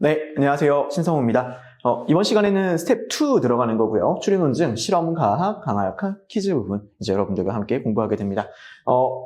네, 안녕하세요. 신성우입니다. 이번 시간에는 스텝 2 들어가는 거고요. 추리논증, 실험, 과학, 강화약학, 퀴즈 부분 이제 여러분들과 함께 공부하게 됩니다.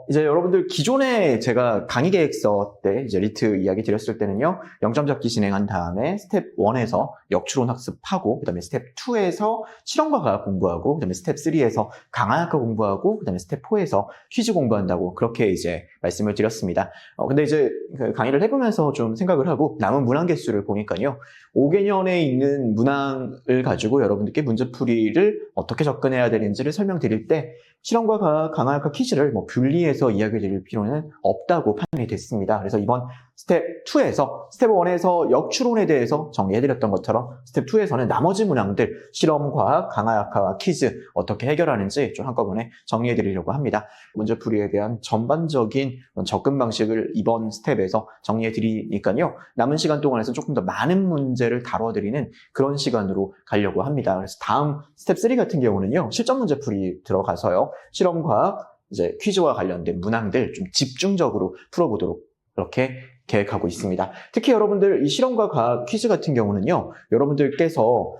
이제 여러분들 기존에 제가 강의 계획서 때 이제 리트 이야기 드렸을 때는요, 0점 잡기 진행한 다음에 스텝 1에서 역추론 학습하고, 그 다음에 스텝 2에서 실험과 과학 공부하고, 그 다음에 스텝 3에서 강화약학 공부하고, 그 다음에 스텝 4에서 퀴즈 공부한다고 그렇게 이제 말씀을 드렸습니다. 근데 이제 그 강의를 해보면서 좀 생각을 하고 남은 문항 개수를 보니까요, 5개년에 있는 문항을 가지고 여러분들께 문제풀이를 어떻게 접근해야 되는지를 설명드릴 때 실험과 과학, 강화학과 퀴즈를 분리해서 이야기 드릴 필요는 없다고 판단이 됐습니다. 그래서 이번 스텝 2에서, 스텝 1에서 역추론에 대해서 정리해드렸던 것처럼 스텝 2에서는 나머지 문항들, 실험, 과학, 강화학과 퀴즈 어떻게 해결하는지 좀 한꺼번에 정리해드리려고 합니다. 문제풀이에 대한 전반적인 접근 방식을 이번 스텝에서 정리해드리니까요, 남은 시간 동안에서 조금 더 많은 문제를 다뤄드리는 그런 시간으로 가려고 합니다. 그래서 다음 스텝 3 같은 경우는요, 실전 문제풀이 들어가서요, 실험, 과학, 이제 퀴즈와 관련된 문항들 좀 집중적으로 풀어보도록 그렇게 계획하고 있습니다. 특히 여러분들 이 실험과 과학 퀴즈 같은 경우는요, 여러분들께서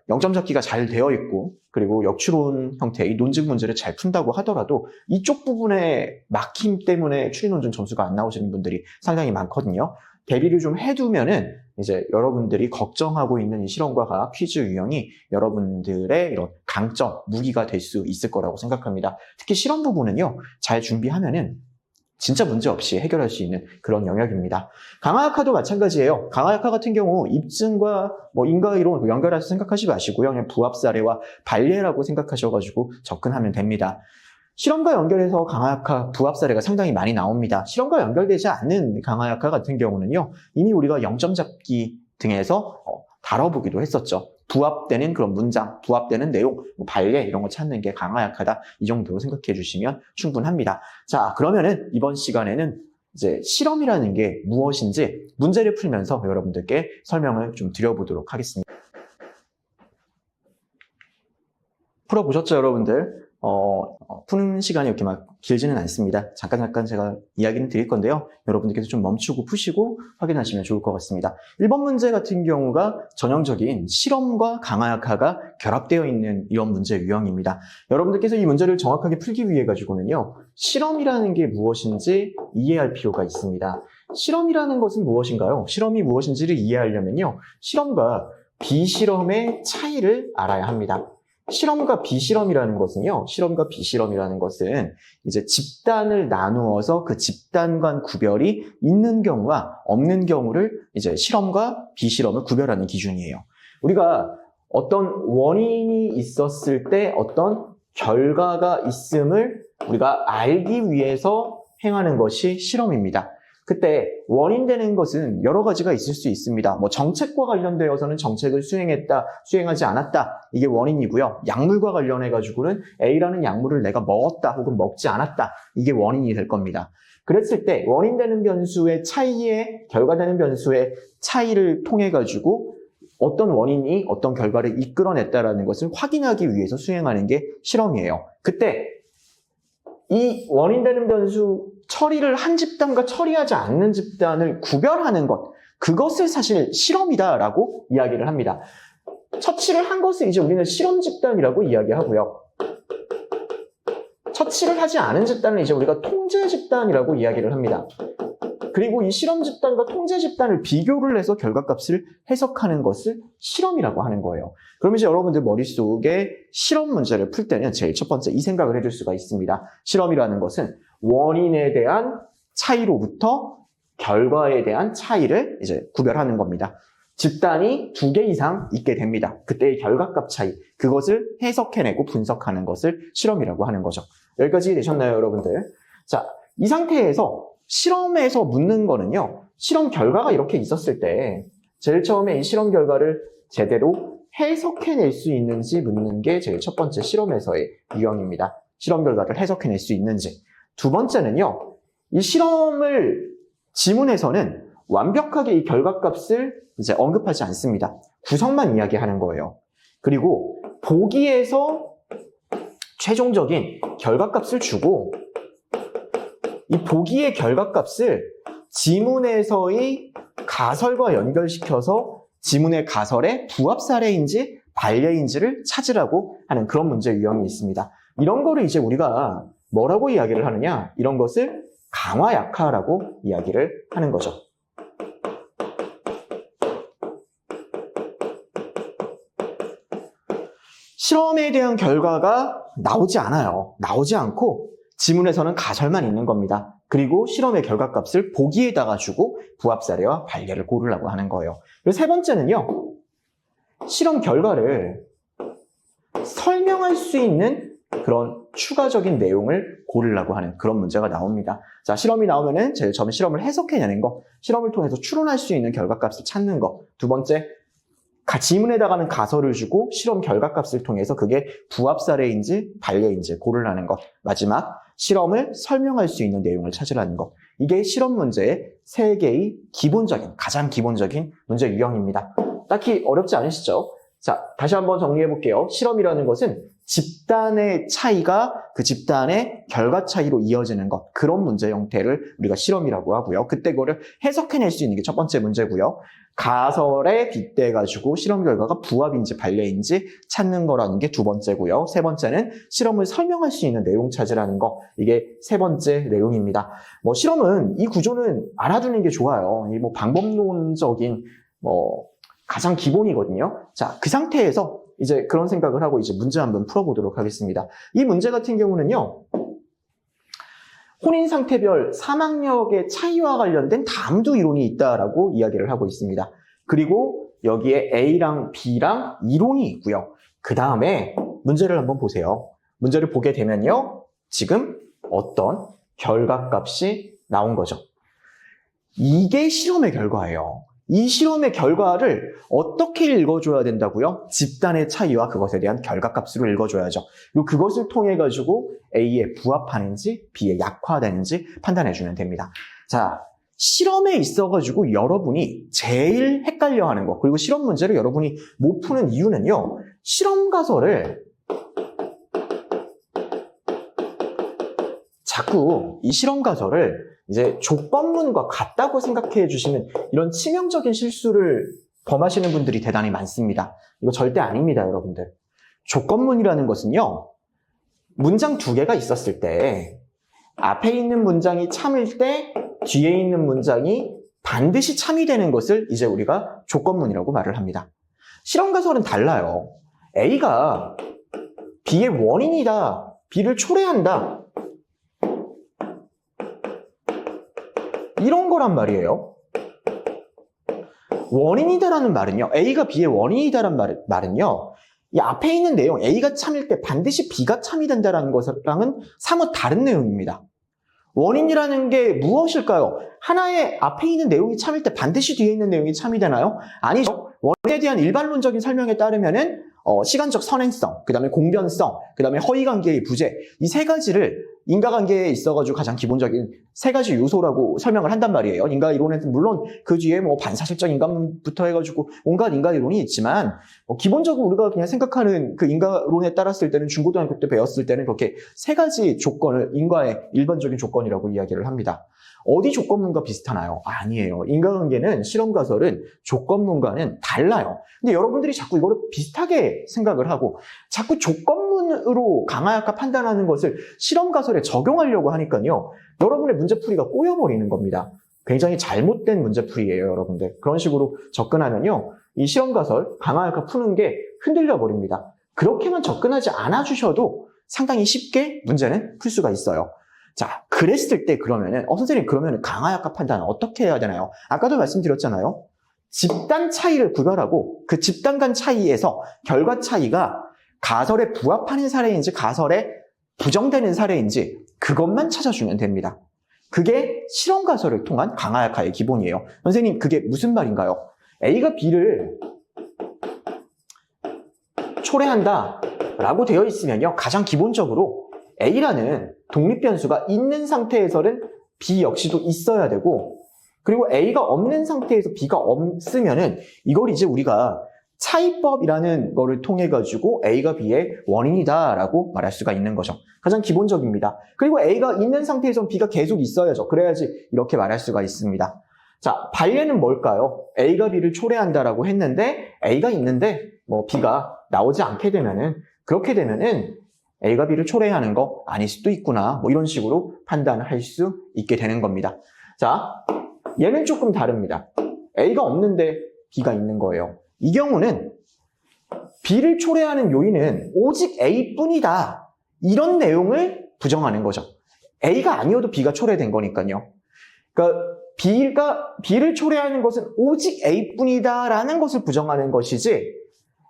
0점 잡기가 잘 되어 있고, 그리고 역추론 형태의 논증 문제를 잘 푼다고 하더라도 이쪽 부분에 막힘 때문에 추리논증 점수가 안 나오시는 분들이 상당히 많거든요. 대비를 좀 해두면은 이제 여러분들이 걱정하고 있는 이 실험과 과학 퀴즈 유형이 여러분들의 이런 강점, 무기가 될 수 있을 거라고 생각합니다. 특히 실험 부분은요, 잘 준비하면은 진짜 문제 없이 해결할 수 있는 그런 영역입니다. 강화학과도 마찬가지예요. 강화학과 같은 경우 입증과 인과이론 연결해서 생각하지 마시고요. 그냥 부합 사례와 반례라고 생각하셔가지고 접근하면 됩니다. 실험과 연결해서 강화학과 부합 사례가 상당히 많이 나옵니다. 실험과 연결되지 않는 강화학과 같은 경우는요, 이미 우리가 0점 잡기 등에서 다뤄보기도 했었죠. 부합되는 그런 문장, 부합되는 내용, 반례 이런 거 찾는 게 강화약하다, 이 정도로 생각해 주시면 충분합니다. 자, 그러면은 이번 시간에는 이제 실험이라는 게 무엇인지 문제를 풀면서 여러분들께 설명을 좀 드려보도록 하겠습니다. 풀어보셨죠, 여러분들? 푸는 시간이 이렇게 막 길지는 않습니다. 잠깐 제가 이야기는 드릴 건데요, 여러분들께서 좀 멈추고 푸시고 확인하시면 좋을 것 같습니다. 1번 문제 같은 경우가 전형적인 실험과 강화학과가 결합되어 있는 이런 문제 유형입니다. 여러분들께서 이 문제를 정확하게 풀기 위해 가지고는요, 실험이라는 게 무엇인지 이해할 필요가 있습니다. 실험이라는 것은 무엇인가요? 실험이 무엇인지를 이해하려면요, 실험과 비실험의 차이를 알아야 합니다. 실험과 비실험이라는 것은요, 실험과 비실험이라는 것은 이제 집단을 나누어서 그 집단 간 구별이 있는 경우와 없는 경우를 이제 실험과 비실험을 구별하는 기준이에요. 우리가 어떤 원인이 있었을 때 어떤 결과가 있음을 우리가 알기 위해서 행하는 것이 실험입니다. 그때 원인 되는 것은 여러 가지가 있을 수 있습니다. 정책과 관련되어서는 정책을 수행했다, 수행하지 않았다, 이게 원인이고요. 약물과 관련해 가지고는 A라는 약물을 내가 먹었다 혹은 먹지 않았다, 이게 원인이 될 겁니다. 그랬을 때 원인 되는 변수의 차이에 결과 되는 변수의 차이를 통해 가지고 어떤 원인이 어떤 결과를 이끌어냈다라는 것을 확인하기 위해서 수행하는 게 실험이에요. 그때 이 원인 되는 변수 처리를 한 집단과 처리하지 않는 집단을 구별하는 것, 그것을 사실 실험이다라고 이야기를 합니다. 처치를 한 것을 이제 우리는 실험 집단이라고 이야기하고요, 처치를 하지 않은 집단을 이제 우리가 통제 집단이라고 이야기를 합니다. 그리고 이 실험 집단과 통제 집단을 비교를 해서 결과값을 해석하는 것을 실험이라고 하는 거예요. 그럼 이제 여러분들 머릿속에 실험 문제를 풀 때는 제일 첫 번째 이 생각을 해줄 수가 있습니다. 실험이라는 것은 원인에 대한 차이로부터 결과에 대한 차이를 이제 구별하는 겁니다. 집단이 2개 이상 있게 됩니다. 그때의 결과값 차이, 그것을 해석해내고 분석하는 것을 실험이라고 하는 거죠. 여기까지 되셨나요, 여러분들? 자, 이 상태에서 실험에서 묻는 거는요, 실험 결과가 이렇게 있었을 때 제일 처음에 이 실험 결과를 제대로 해석해낼 수 있는지 묻는 게 제일 첫 번째 실험에서의 유형입니다. 실험 결과를 해석해낼 수 있는지. 두 번째는요, 이 실험을 지문에서는 완벽하게 이 결과값을 이제 언급하지 않습니다. 구성만 이야기하는 거예요. 그리고 보기에서 최종적인 결과값을 주고 이 보기의 결과값을 지문에서의 가설과 연결시켜서 지문의 가설의 부합 사례인지 반례인지를 찾으라고 하는 그런 문제 유형이 있습니다. 이런 거를 이제 우리가 뭐라고 이야기를 하느냐? 이런 것을 강화 약화라고 이야기를 하는 거죠. 실험에 대한 결과가 나오지 않아요. 나오지 않고 지문에서는 가설만 있는 겁니다. 그리고 실험의 결과값을 보기에다가 주고 부합 사례와 반례를 고르라고 하는 거예요. 그리고 세 번째는요. 실험 결과를 설명할 수 있는 그런 추가적인 내용을 고르라고 하는 그런 문제가 나옵니다. 자, 실험이 나오면은 제일 처음에 실험을 해석해내는 거, 실험을 통해서 추론할 수 있는 결과값을 찾는 거, 두 번째, 지문에다가는 가설을 주고 실험 결과값을 통해서 그게 부합 사례인지 반례인지 고르라는 것, 마지막, 실험을 설명할 수 있는 내용을 찾으라는 것. 이게 실험 문제의 세 개의 기본적인, 가장 기본적인 문제 유형입니다. 딱히 어렵지 않으시죠? 자, 다시 한번 정리해 볼게요. 실험이라는 것은 집단의 차이가 그 집단의 결과 차이로 이어지는 것, 그런 문제 형태를 우리가 실험이라고 하고요. 그때 그거를 해석해낼 수 있는 게 첫 번째 문제고요. 가설에 빗대가지고 실험 결과가 부합인지 반례인지 찾는 거라는 게 두 번째고요. 세 번째는 실험을 설명할 수 있는 내용 찾으라는 거, 이게 세 번째 내용입니다. 실험은 이 구조는 알아두는 게 좋아요. 이 방법론적인 가장 기본이거든요. 자, 그 상태에서 이제 그런 생각을 하고 이제 문제 한번 풀어보도록 하겠습니다. 이 문제 같은 경우는요, 혼인 상태별 사망력의 차이와 관련된 다음두 이론이 있다라고 이야기를 하고 있습니다. 그리고 여기에 A랑 B랑 이론이 있고요. 그 다음에 문제를 한번 보세요. 문제를 보게 되면요, 지금 어떤 결과값이 나온 거죠. 이게 실험의 결과예요. 이 실험의 결과를 어떻게 읽어줘야 된다고요? 집단의 차이와 그것에 대한 결과값으로 읽어줘야죠. 그리고 그것을 통해 가지고 A에 부합하는지 B에 약화되는지 판단해주면 됩니다. 자, 실험에 있어가지고 여러분이 제일 헷갈려하는 거, 그리고 실험 문제를 여러분이 못 푸는 이유는요, 실험 가설을 자꾸 이 실험 가설을 이제 조건문과 같다고 생각해 주시는 이런 치명적인 실수를 범하시는 분들이 대단히 많습니다. 이거 절대 아닙니다, 여러분들. 조건문이라는 것은요, 문장 두 개가 있었을 때 앞에 있는 문장이 참일 때 뒤에 있는 문장이 반드시 참이 되는 것을 이제 우리가 조건문이라고 말을 합니다. 실험 가설은 달라요. A가 B의 원인이다, B를 초래한다, 이런 거란 말이에요. 원인이다라는 말은요, A가 B의 원인이다라는 말은요, 이 앞에 있는 내용, A가 참일 때 반드시 B가 참이 된다는 것랑은 사뭇 다른 내용입니다. 원인이라는 게 무엇일까요? 하나의 앞에 있는 내용이 참일 때 반드시 뒤에 있는 내용이 참이 되나요? 아니죠. 원인에 대한 일반론적인 설명에 따르면은 시간적 선행성, 그 다음에 공변성, 그 다음에 허위관계의 부재, 이 세 가지를 인과관계에 있어가지고 가장 기본적인 세 가지 요소라고 설명을 한단 말이에요. 인과 이론에는 물론 그 뒤에 반사실적 인간부터 해가지고 온갖 인과 이론이 있지만, 기본적으로 우리가 그냥 생각하는 그 인과론에 따랐을 때는 중고등학교 때 배웠을 때는 그렇게 세 가지 조건을 인과의 일반적인 조건이라고 이야기를 합니다. 어디 조건문과 비슷하나요? 아니에요. 인과관계는 실험 가설은 조건문과는 달라요. 근데 여러분들이 자꾸 이거를 비슷하게 생각을 하고 자꾸 조건문으로 강화약화 판단하는 것을 실험 가설에 적용하려고 하니까요, 여러분의 문제풀이가 꼬여버리는 겁니다. 굉장히 잘못된 문제풀이예요, 여러분들. 그런 식으로 접근하면요, 이 실험 가설 강화약화 푸는 게 흔들려 버립니다. 그렇게만 접근하지 않아 주셔도 상당히 쉽게 문제는 풀 수가 있어요. 자, 그랬을 때 그러면은 선생님, 그러면 강화약화 판단은 어떻게 해야 되나요? 아까도 말씀드렸잖아요. 집단 차이를 구별하고 그 집단 간 차이에서 결과 차이가 가설에 부합하는 사례인지 가설에 부정되는 사례인지 그것만 찾아주면 됩니다. 그게 실험 가설을 통한 강화약화의 기본이에요. 선생님, 그게 무슨 말인가요? A가 B를 초래한다 라고 되어 있으면요, 가장 기본적으로 A라는 독립변수가 있는 상태에서는 B 역시도 있어야 되고, 그리고 A가 없는 상태에서 B가 없으면은 이걸 이제 우리가 차이법이라는 거를 통해 가지고 A가 B의 원인이다라고 말할 수가 있는 거죠. 가장 기본적입니다. 그리고 A가 있는 상태에선 B가 계속 있어야죠. 그래야지 이렇게 말할 수가 있습니다. 자, 반례는 뭘까요? A가 B를 초래한다라고 했는데 A가 있는데 뭐 B가 나오지 않게 되면은 그렇게 되면은 A가 B를 초래하는 거 아닐 수도 있구나. 뭐 이런 식으로 판단을 할 수 있게 되는 겁니다. 자, 얘는 조금 다릅니다. A가 없는데 B가 있는 거예요. 이 경우는 B를 초래하는 요인은 오직 A뿐이다. 이런 내용을 부정하는 거죠. A가 아니어도 B가 초래된 거니까요. 그러니까 B를 초래하는 것은 오직 A뿐이다라는 것을 부정하는 것이지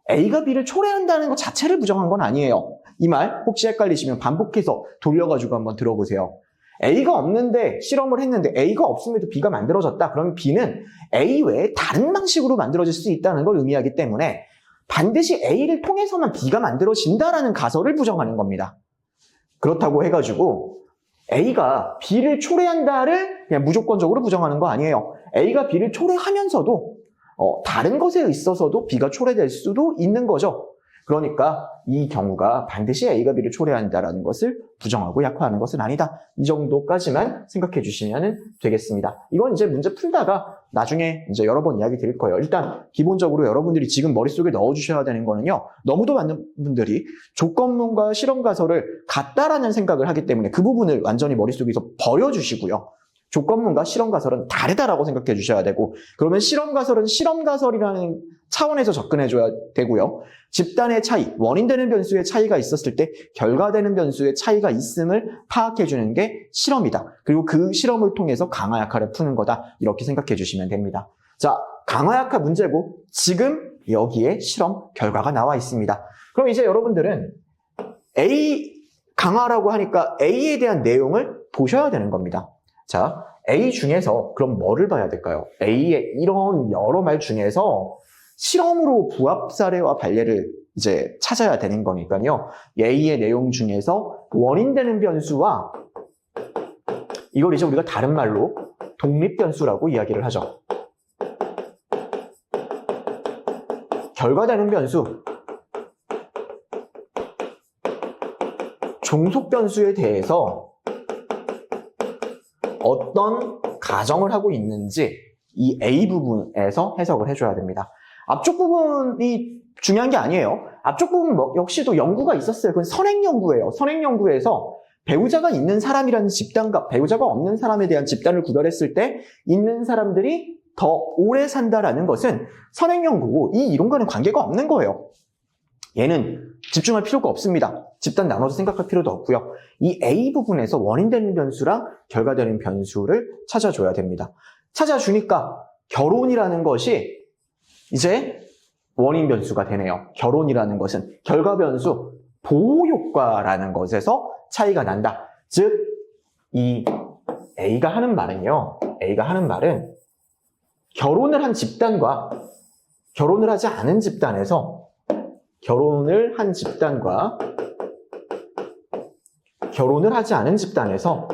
A가 B를 초래한다는 것 자체를 부정한 건 아니에요. 이 말 혹시 헷갈리시면 반복해서 돌려가지고 한번 들어보세요. A가 없는데 실험을 했는데 A가 없음에도 B가 만들어졌다. 그러면 B는 A 외에 다른 방식으로 만들어질 수 있다는 걸 의미하기 때문에 반드시 A를 통해서만 B가 만들어진다라는 가설을 부정하는 겁니다. 그렇다고 해가지고 A가 B를 초래한다를 그냥 무조건적으로 부정하는 거 아니에요. A가 B를 초래하면서도 다른 것에 있어서도 B가 초래될 수도 있는 거죠. 그러니까 이 경우가 반드시 A가 B를 초래한다라는 것을 부정하고 약화하는 것은 아니다. 이 정도까지만 생각해 주시면 되겠습니다. 이건 이제 문제 풀다가 나중에 이제 여러 번 이야기 드릴 거예요. 일단 기본적으로 여러분들이 지금 머릿속에 넣어 주셔야 되는 거는요. 너무도 많은 분들이 조건문과 실험 가설을 같다라는 생각을 하기 때문에 그 부분을 완전히 머릿속에서 버려 주시고요. 조건문과 실험 가설은 다르다라고 생각해 주셔야 되고, 그러면 실험 가설은 실험 가설이라는 차원에서 접근해 줘야 되고요. 집단의 차이, 원인되는 변수의 차이가 있었을 때 결과되는 변수의 차이가 있음을 파악해 주는 게 실험이다. 그리고 그 실험을 통해서 강화 약화를 푸는 거다. 이렇게 생각해 주시면 됩니다. 자, 강화 약화 문제고 지금 여기에 실험 결과가 나와 있습니다. 그럼 이제 여러분들은 A 강화라고 하니까 A에 대한 내용을 보셔야 되는 겁니다. 자, A 중에서 그럼 뭐를 봐야 될까요? A의 이런 여러 말 중에서 실험으로 부합 사례와 반례를 이제 찾아야 되는 거니까요. A의 내용 중에서 원인되는 변수와 이걸 이제 우리가 다른 말로 독립 변수라고 이야기를 하죠. 결과되는 변수, 종속 변수에 대해서 어떤 가정을 하고 있는지 이 A 부분에서 해석을 해줘야 됩니다. 앞쪽 부분이 중요한 게 아니에요. 앞쪽 부분 역시도 연구가 있었어요. 그건 선행 연구예요. 선행 연구에서 배우자가 있는 사람이라는 집단과 배우자가 없는 사람에 대한 집단을 구별했을 때 있는 사람들이 더 오래 산다라는 것은 선행 연구고 이 이론과는 관계가 없는 거예요. 얘는 집중할 필요가 없습니다. 집단 나눠서 생각할 필요도 없고요. 이 A 부분에서 원인되는 변수랑 결과되는 변수를 찾아줘야 됩니다. 찾아주니까 결혼이라는 것이 이제 원인 변수가 되네요. 결혼이라는 것은 결과 변수, 보호 효과라는 것에서 차이가 난다. 즉, 이 A가 하는 말은요. A가 하는 말은 결혼을 한 집단과 결혼을 하지 않은 집단에서 결혼을 한 집단과 결혼을 하지 않은 집단에서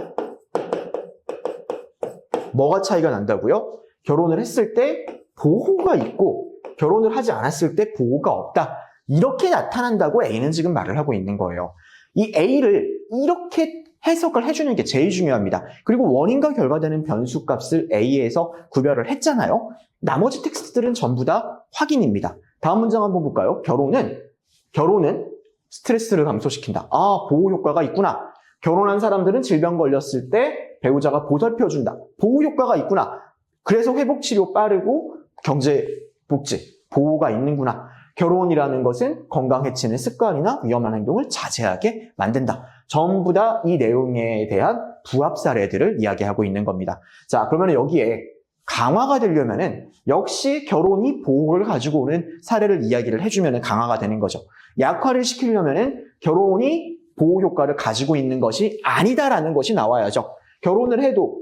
뭐가 차이가 난다고요? 결혼을 했을 때 보호가 있고 결혼을 하지 않았을 때 보호가 없다. 이렇게 나타난다고 A는 지금 말을 하고 있는 거예요. 이 A를 이렇게 해석을 해주는 게 제일 중요합니다. 그리고 원인과 결과되는 변수 값을 A에서 구별을 했잖아요. 나머지 텍스트들은 전부 다 확인입니다. 다음 문장 한번 볼까요? 결혼은 스트레스를 감소시킨다. 아, 보호 효과가 있구나. 결혼한 사람들은 질병 걸렸을 때 배우자가 보살펴준다. 보호 효과가 있구나. 그래서 회복치료 빠르고 경제복지, 보호가 있는구나. 결혼이라는 것은 건강 해치는 습관이나 위험한 행동을 자제하게 만든다. 전부 다 이 내용에 대한 부합 사례들을 이야기하고 있는 겁니다. 자, 그러면 여기에 강화가 되려면은 역시 결혼이 보호를 가지고 오는 사례를 이야기를 해주면은 강화가 되는 거죠. 약화를 시키려면은 결혼이 보호 효과를 가지고 있는 것이 아니다라는 것이 나와야죠. 결혼을 해도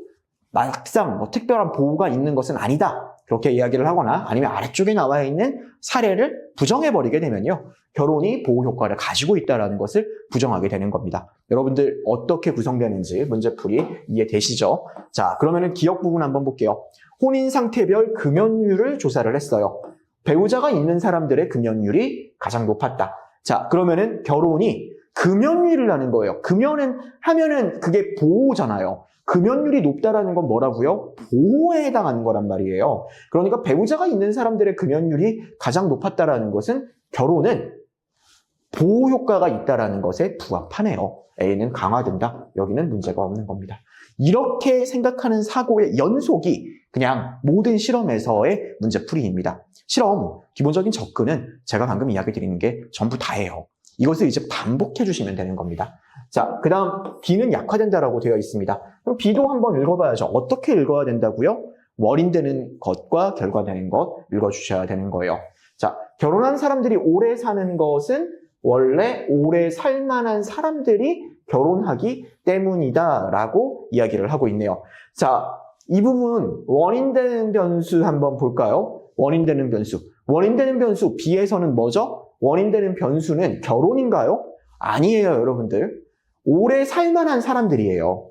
막상 특별한 보호가 있는 것은 아니다. 그렇게 이야기를 하거나 아니면 아래쪽에 나와 있는 사례를 부정해버리게 되면요. 결혼이 보호 효과를 가지고 있다는 것을 부정하게 되는 겁니다. 여러분들 어떻게 구성되는지 문제풀이 이해되시죠? 자, 그러면은 기억 부분 한번 볼게요. 혼인 상태별 금연율을 조사를 했어요. 배우자가 있는 사람들의 금연율이 가장 높았다. 자, 그러면은 결혼이 금연율을 하는 거예요. 금연은 하면은 그게 보호잖아요. 금연율이 높다라는 건 뭐라고요? 보호에 해당하는 거란 말이에요. 그러니까 배우자가 있는 사람들의 금연율이 가장 높았다라는 것은 결혼은 보호 효과가 있다라는 것에 부합하네요. A는 강화된다. 여기는 문제가 없는 겁니다. 이렇게 생각하는 사고의 연속이 그냥 모든 실험에서의 문제풀이입니다. 실험, 기본적인 접근은 제가 방금 이야기 드리는 게 전부 다예요. 이것을 이제 반복해 주시면 되는 겁니다. 자, 그 다음 B는 약화된다라고 되어 있습니다. 그럼 B도 한번 읽어봐야죠. 어떻게 읽어야 된다고요? 원인되는 것과 결과되는 것 읽어주셔야 되는 거예요. 자, 결혼한 사람들이 오래 사는 것은 원래 오래 살 만한 사람들이 결혼하기 때문이다라고 이야기를 하고 있네요. 자, 이 부분 원인되는 변수 한번 볼까요? 원인되는 변수. 원인되는 변수 B에서는 뭐죠? 원인되는 변수는 결혼인가요? 아니에요, 여러분들. 오래 살만한 사람들이에요.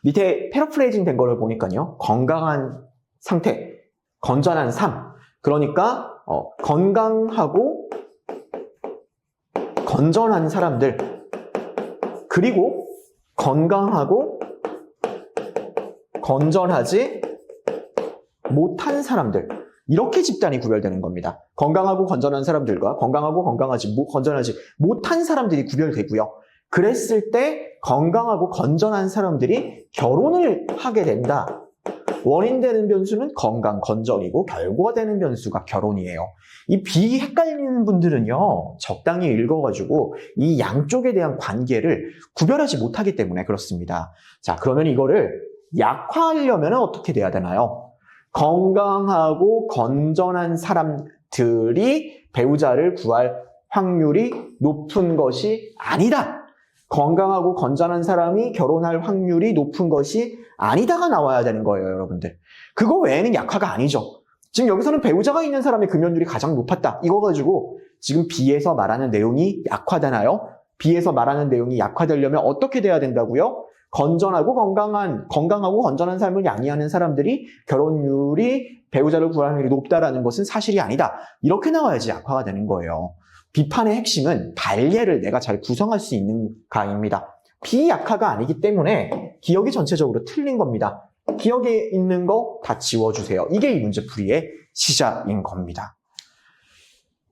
밑에 패러프레이징 된 거를 보니까요. 건강한 상태, 건전한 삶. 그러니까 건강하고 건전한 사람들, 그리고 건강하고 건전하지 못한 사람들, 이렇게 집단이 구별되는 겁니다. 건강하고 건전한 사람들과 건강하고 건전하지 못한 사람들이 구별되고요. 그랬을 때 건강하고 건전한 사람들이 결혼을 하게 된다. 원인되는 변수는 건강, 건전이고 결과되는 변수가 결혼이에요. 이 B 헷갈리는 분들은요, 적당히 읽어가지고 이 양쪽에 대한 관계를 구별하지 못하기 때문에 그렇습니다. 자, 그러면 이거를 약화하려면 어떻게 돼야 되나요? 건강하고 건전한 사람들이 배우자를 구할 확률이 높은 것이 아니다. 건강하고 건전한 사람이 결혼할 확률이 높은 것이 아니다가 나와야 되는 거예요, 여러분들. 그거 외에는 약화가 아니죠. 지금 여기서는 배우자가 있는 사람의 금연율이 가장 높았다. 이거 가지고 지금 B에서 말하는 내용이 약화되나요? B에서 말하는 내용이 약화되려면 어떻게 돼야 된다고요? 건전하고 건강하고 건전한 삶을 양이하는 사람들이 결혼율이 배우자를 구할 확률이 높다라는 것은 사실이 아니다. 이렇게 나와야지 약화가 되는 거예요. 비판의 핵심은 단례를 내가 잘 구성할 수 있는가입니다. 비약화가 아니기 때문에 기억이 전체적으로 틀린 겁니다. 기억에 있는 거 다 지워주세요. 이게 이 문제풀이의 시작인 겁니다.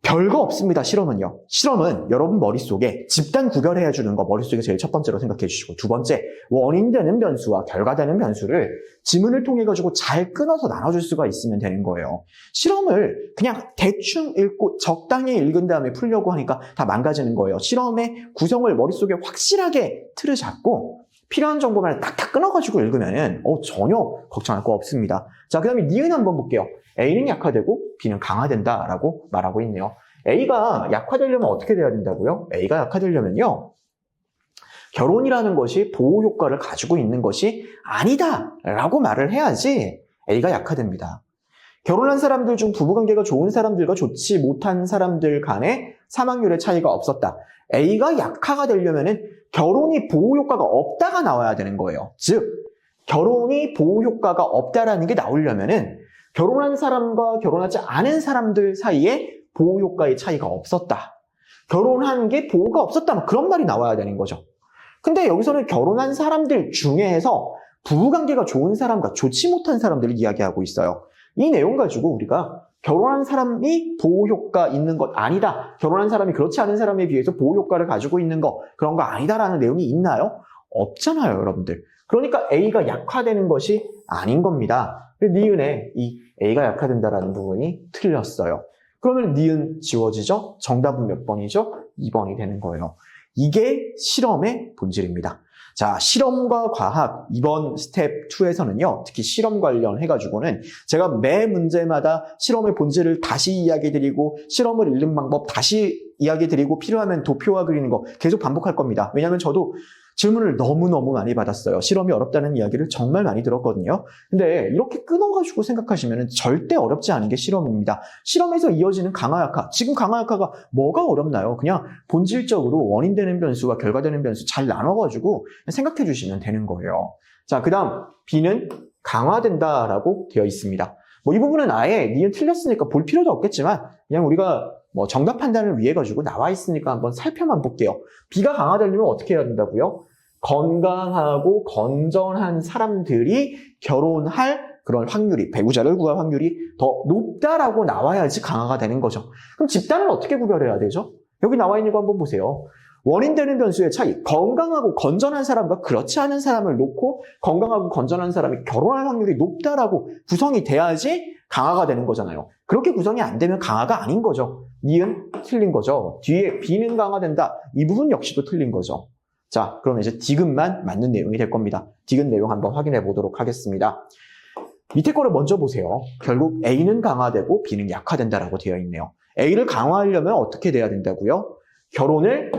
별거 없습니다, 실험은요. 실험은 여러분 머릿속에 집단 구별해야 주는 거 머릿속에 제일 첫 번째로 생각해 주시고, 두 번째, 원인되는 변수와 결과되는 변수를 지문을 통해 가지고 잘 끊어서 나눠줄 수가 있으면 되는 거예요. 실험을 그냥 대충 읽고 적당히 읽은 다음에 풀려고 하니까 다 망가지는 거예요. 실험의 구성을 머릿속에 확실하게 틀을 잡고 필요한 정보만 딱딱 끊어가지고 읽으면은 전혀 걱정할 거 없습니다. 자, 그 다음에 니은 한번 볼게요. A는 약화되고 B는 강화된다라고 말하고 있네요. A가 약화되려면 어떻게 돼야 된다고요? A가 약화되려면요, 결혼이라는 것이 보호 효과를 가지고 있는 것이 아니다라고 말을 해야지 A가 약화됩니다. 결혼한 사람들 중 부부관계가 좋은 사람들과 좋지 못한 사람들 간의 사망률의 차이가 없었다. A가 약화가 되려면은 결혼이 보호 효과가 없다가 나와야 되는 거예요. 즉, 결혼이 보호 효과가 없다라는 게 나오려면은 결혼한 사람과 결혼하지 않은 사람들 사이에 보호 효과의 차이가 없었다. 결혼한 게 보호가 없었다. 그런 말이 나와야 되는 거죠. 근데 여기서는 결혼한 사람들 중에서 부부관계가 좋은 사람과 좋지 못한 사람들을 이야기하고 있어요. 이 내용 가지고 우리가 결혼한 사람이 보호 효과 있는 것 아니다. 결혼한 사람이 그렇지 않은 사람에 비해서 보호 효과를 가지고 있는 거, 그런 거 아니다라는 내용이 있나요? 없잖아요, 여러분들. 그러니까 A가 약화되는 것이 아닌 겁니다. 니은에 이 A가 약화된다라는 부분이 틀렸어요. 그러면 니은 지워지죠? 정답은 몇 번이죠? 2번이 되는 거예요. 이게 실험의 본질입니다. 자, 실험과 과학, 이번 스텝 2에서는요, 특히 실험 관련해가지고는 제가 매 문제마다 실험의 본질을 다시 이야기 드리고, 실험을 읽는 방법 다시 이야기 드리고, 필요하면 도표화 그리는 거 계속 반복할 겁니다. 왜냐하면 저도 질문을 너무너무 많이 받았어요. 실험이 어렵다는 이야기를 정말 많이 들었거든요. 근데 이렇게 끊어가지고 생각하시면 절대 어렵지 않은 게 실험입니다. 실험에서 이어지는 강화 약화. 지금 강화 약화가 뭐가 어렵나요? 그냥 본질적으로 원인되는 변수와 결과되는 변수 잘 나눠가지고 생각해 주시면 되는 거예요. 자, 그 다음 B는 강화된다라고 되어 있습니다. 뭐 이 부분은 아예 니은 틀렸으니까 볼 필요도 없겠지만 그냥 우리가 뭐 정답 판단을 위해 가지고 나와 있으니까 한번 살펴만 볼게요. B가 강화되려면 어떻게 해야 된다고요? 건강하고 건전한 사람들이 결혼할 그런 확률이, 배우자를 구할 확률이 더 높다라고 나와야지 강화가 되는 거죠. 그럼 집단을 어떻게 구별해야 되죠? 여기 나와 있는 거 한번 보세요. 원인되는 변수의 차이, 건강하고 건전한 사람과 그렇지 않은 사람을 놓고 건강하고 건전한 사람이 결혼할 확률이 높다라고 구성이 돼야지 강화가 되는 거잖아요. 그렇게 구성이 안 되면 강화가 아닌 거죠. 니은 틀린 거죠. 뒤에 B는 강화된다. 이 부분 역시도 틀린 거죠. 자, 그럼 이제 디귿만 맞는 내용이 될 겁니다. 디귿 내용 한번 확인해 보도록 하겠습니다. 밑에 거를 먼저 보세요. 결국 A는 강화되고 B는 약화된다라고 되어 있네요. A를 강화하려면 어떻게 돼야 된다고요? 결혼을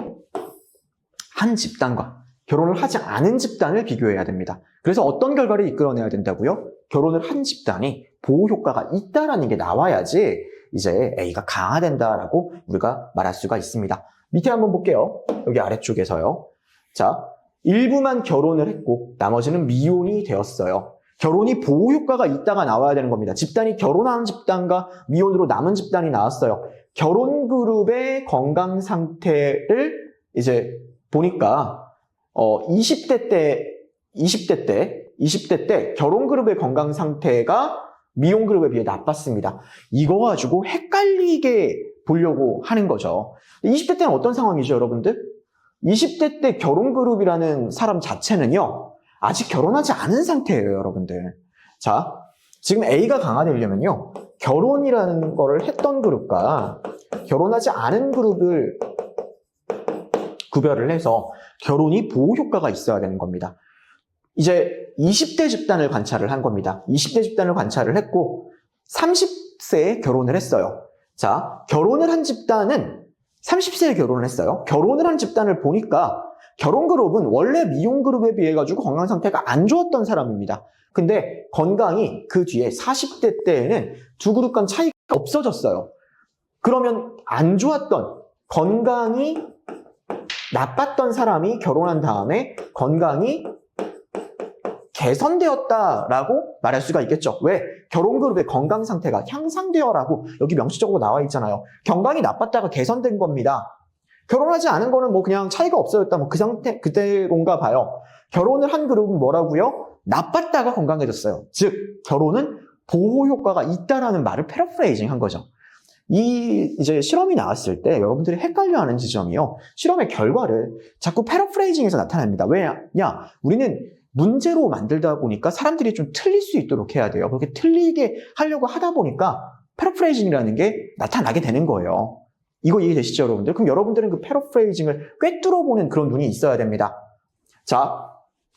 한 집단과 결혼을 하지 않은 집단을 비교해야 됩니다. 그래서 어떤 결과를 이끌어내야 된다고요? 결혼을 한 집단이 보호 효과가 있다라는 게 나와야지 이제 A가 강화된다라고 우리가 말할 수가 있습니다. 밑에 한번 볼게요. 여기 아래쪽에서요. 자, 일부만 결혼을 했고 나머지는 미혼이 되었어요. 결혼이 보호 효과가 있다가 나와야 되는 겁니다. 집단이 결혼한 집단과 미혼으로 남은 집단이 나왔어요. 결혼 그룹의 건강 상태를 이제 보니까 20대 때 결혼 그룹의 건강 상태가 미혼 그룹에 비해 나빴습니다. 이거 가지고 헷갈리게 보려고 하는 거죠. 20대 때는 어떤 상황이죠, 여러분들? 20대 때 결혼 그룹이라는 사람 자체는요, 아직 결혼하지 않은 상태예요, 여러분들. 자, 지금 A가 강화되려면요, 결혼이라는 거를 했던 그룹과 결혼하지 않은 그룹을 구별을 해서 결혼이 보호 효과가 있어야 되는 겁니다. 이제 20대 집단을 관찰을 한 겁니다. 20대 집단을 관찰을 했고 30세에 결혼을 했어요. 자, 결혼을 한 집단은 30세에 결혼을 했어요. 결혼을 한 집단을 보니까 결혼 그룹은 원래 미혼 그룹에 비해 가지고 건강 상태가 안 좋았던 사람입니다. 근데 건강이 그 뒤에 40대 때에는 두 그룹 간 차이가 없어졌어요. 그러면 안 좋았던, 건강이 나빴던 사람이 결혼한 다음에 건강이 개선되었다라고 말할 수가 있겠죠. 왜? 결혼 그룹의 건강 상태가 향상되어라고 여기 명시적으로 나와 있잖아요. 건강이 나빴다가 개선된 겁니다. 결혼하지 않은 거는 뭐 그냥 차이가 없어졌다. 뭐 그 상태, 그대로인가 봐요. 결혼을 한 그룹은 뭐라고요? 나빴다가 건강해졌어요. 즉, 결혼은 보호 효과가 있다라는 말을 패러프레이징 한 거죠. 이제 실험이 나왔을 때 여러분들이 헷갈려하는 지점이요. 실험의 결과를 자꾸 패러프레이징해서 나타납니다. 왜냐? 우리는 문제로 만들다 보니까 사람들이 좀 틀릴 수 있도록 해야 돼요. 그렇게 틀리게 하려고 하다 보니까 패러프레이징이라는 게 나타나게 되는 거예요. 이거 이해되시죠, 여러분들? 그럼 여러분들은 그 패러프레이징을 꿰뚫어보는 그런 눈이 있어야 됩니다. 자,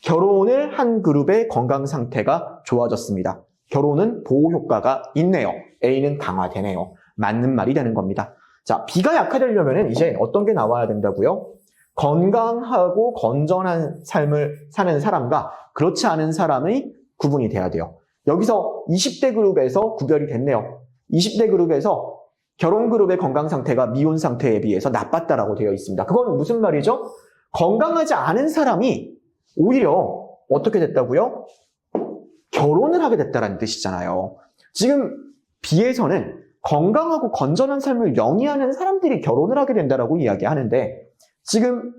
결혼을 한 그룹의 건강 상태가 좋아졌습니다. 결혼은 보호 효과가 있네요. A는 강화되네요. 맞는 말이 되는 겁니다. 자, B가 약화되려면 이제 어떤 게 나와야 된다고요? 건강하고 건전한 삶을 사는 사람과 그렇지 않은 사람의 구분이 돼야 돼요. 여기서 20대 그룹에서 구별이 됐네요. 20대 그룹에서 결혼 그룹의 건강 상태가 미혼 상태에 비해서 나빴다라고 되어 있습니다. 그건 무슨 말이죠? 건강하지 않은 사람이 오히려 어떻게 됐다고요? 결혼을 하게 됐다는 뜻이잖아요. 지금 B에서는 건강하고 건전한 삶을 영위하는 사람들이 결혼을 하게 된다라고 이야기하는데 지금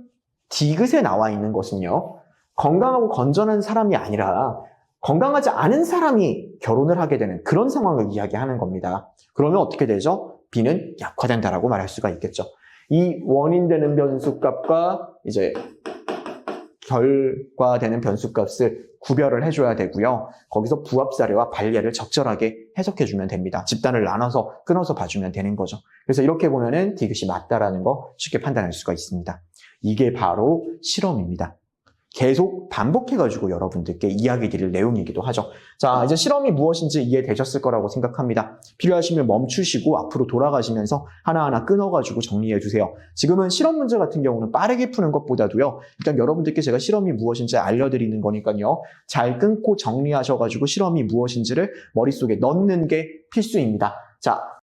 디귿에 나와 있는 것은요. 건강하고 건전한 사람이 아니라 건강하지 않은 사람이 결혼을 하게 되는 그런 상황을 이야기하는 겁니다. 그러면 어떻게 되죠? B는 약화된다라고 말할 수가 있겠죠. 이 원인되는 변수값과 이제 결과되는 변수값을 구별을 해줘야 되고요. 거기서 부합사례와 반례를 적절하게 해석해주면 됩니다. 집단을 나눠서 끊어서 봐주면 되는 거죠. 그래서 이렇게 보면은 디귿이 맞다라는 거 쉽게 판단할 수가 있습니다. 이게 바로 실험입니다. 계속 반복해가지고 여러분들께 이야기 드릴 내용이기도 하죠. 자, 이제 실험이 무엇인지 이해되셨을 거라고 생각합니다. 필요하시면 멈추시고 앞으로 돌아가시면서 하나하나 끊어가지고 정리해주세요. 지금은 실험 문제 같은 경우는 빠르게 푸는 것보다도요. 일단 여러분들께 제가 실험이 무엇인지 알려드리는 거니까요. 잘 끊고 정리하셔가지고 실험이 무엇인지를 머릿속에 넣는 게 필수입니다. 자,